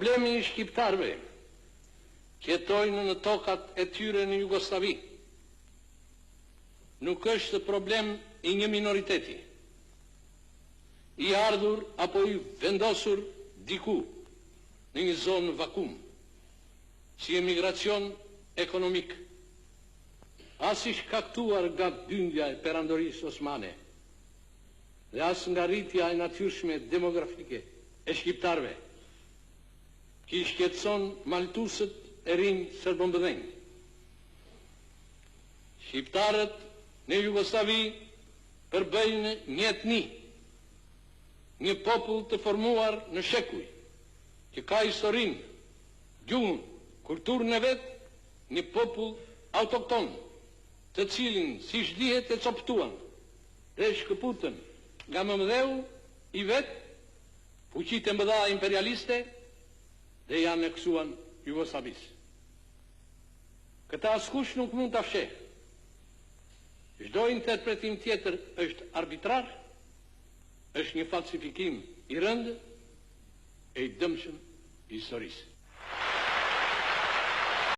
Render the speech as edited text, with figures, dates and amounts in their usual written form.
Problemi i shqiptarëve që jetojnë në tokat e tyre në Jugosllavi nuk është problem i një minoriteti, i ardhur apo i vendosur diku në një zonë vakum, si emigracion ekonomik, as i shkaktuar nga byndja e perandorisë osmane dhe as nga rritja e natyrshme demografike e shqiptarëve, që i shqetëson maltusët e rinj serbëmbëdhenj. Shqiptarët në Jugosllavi përbëjnë një etni, një popull të formuar në shekuj, që ka historinë, gjuhën, kulturën e vetë, një popull autokton, të cilin si shdihet e coptuan dhe shkëputën nga mëmdheu i vetë, fuqitë e mëdha imperialiste dhe janë aneksuan Jugosllavisë. Këta askush nuk mund ta fshehë. Çdo interpretim tjetër është arbitrar, është një falsifikim i rëndë e i dëmshëm i historisë.